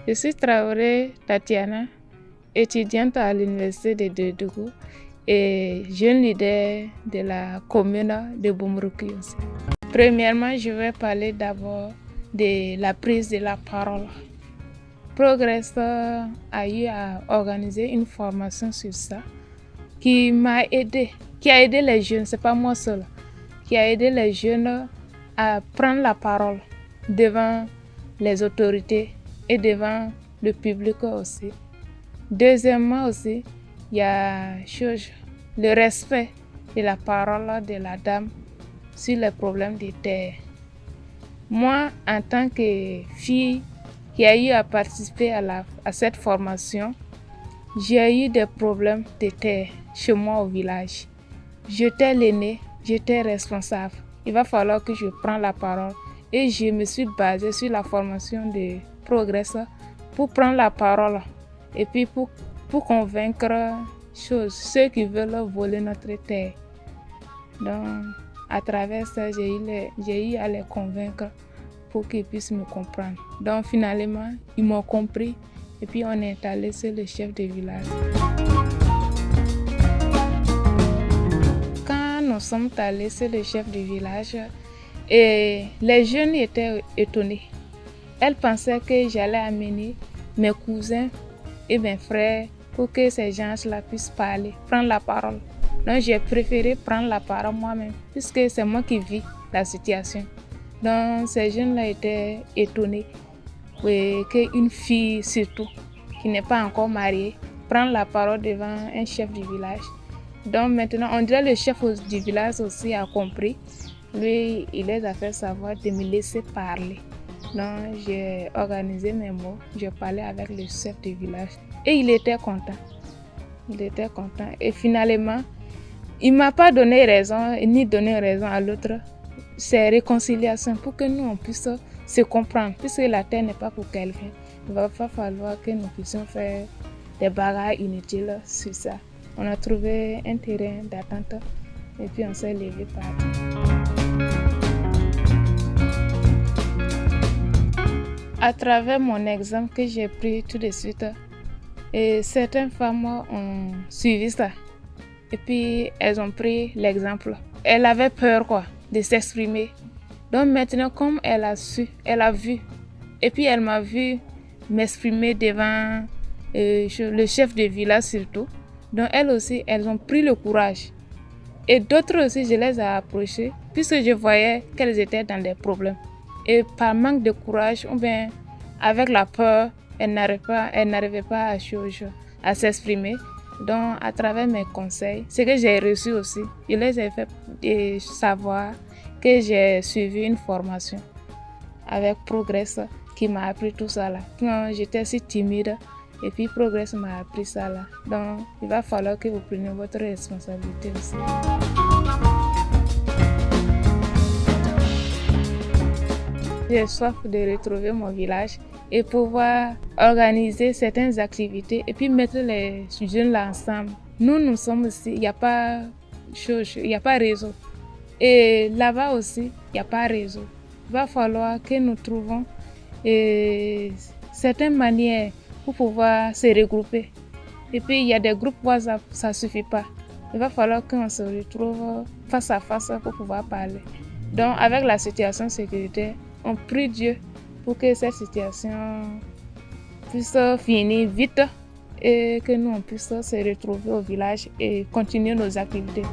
Je suis Traoré Tatiana, étudiante à l'université de Doudou et jeune leader de la commune de Boumrouki aussi. Premièrement, je vais parler d'abord de la prise de la parole. Progress a eu à organiser une formation sur ça qui m'a aidé, qui a aidé les jeunes, c'est pas moi seule, qui a aidé les jeunes à prendre la parole devant les autorités et devant le public aussi. Deuxièmement aussi, il y a le respect de la parole de la dame sur les problèmes de terre. Moi, en tant que fille qui a eu à participer à cette formation, j'ai eu des problèmes de terre chez moi au village. J'étais l'aînée, j'étais responsable. Il va falloir que je prenne la parole et je me suis basée sur la formation de Progress pour prendre la parole et puis pour convaincre ceux qui veulent voler notre terre. Donc, à travers ça, j'ai eu à les convaincre pour qu'ils puissent me comprendre. Donc, finalement, ils m'ont compris et puis on est allé sur le chef de village. Quand nous sommes allés sur le chef du village, et les jeunes étaient étonnés. Elles pensaient que j'allais amener mes cousins et mes frères pour que ces gens-là puissent parler, prendre la parole. Donc j'ai préféré prendre la parole moi-même, puisque c'est moi qui vis la situation. Donc ces jeunes-là étaient étonnés qu'une fille surtout, qui n'est pas encore mariée, prenne la parole devant un chef du village. Donc maintenant, on dirait que le chef du village aussi a compris. Lui, il les a fait savoir de me laisser parler. Donc j'ai organisé mes mots, j'ai parlé avec le chef du village et il était content. Il était content et finalement, il ne m'a pas donné raison ni donné raison à l'autre. C'est réconciliation pour que nous on puisse se comprendre, puisque la terre n'est pas pour quelqu'un. Il va pas falloir que nous puissions faire des bagarres inutiles sur ça. On a trouvé un terrain d'attente et puis on s'est levé par là. À travers mon exemple que j'ai pris tout de suite, et certaines femmes ont suivi ça. Et puis elles ont pris l'exemple. Elle avait peur de s'exprimer. Donc maintenant, comme elle a su, elle a vu. Et puis elle m'a vu m'exprimer devant le chef de village surtout. Donc elles aussi, elles ont pris le courage. Et d'autres aussi, je les ai approchées puisque je voyais qu'elles étaient dans des problèmes. Et par manque de courage, ou bien avec la peur, elles n'arrivaient pas à s'exprimer. Donc, à travers mes conseils, ce que j'ai reçu aussi, je les ai fait savoir que j'ai suivi une formation avec Progress qui m'a appris tout ça là. Quand j'étais si timide, et puis Progress m'a appris ça là. Donc, il va falloir que vous preniez votre responsabilité aussi. J'ai soif de retrouver mon village et pouvoir organiser certaines activités et puis mettre les jeunes là ensemble. Nous sommes ici, il n'y a pas réseau. Et là-bas aussi, il n'y a pas réseau. Il va falloir que nous trouvions certaines manières pour pouvoir se regrouper. Et puis, il y a des groupes WhatsApp, ça ne suffit pas. Il va falloir qu'on se retrouve face à face pour pouvoir parler. Donc, avec la situation sécuritaire, on prie Dieu pour que cette situation puisse finir vite et que nous on puisse se retrouver au village et continuer nos activités.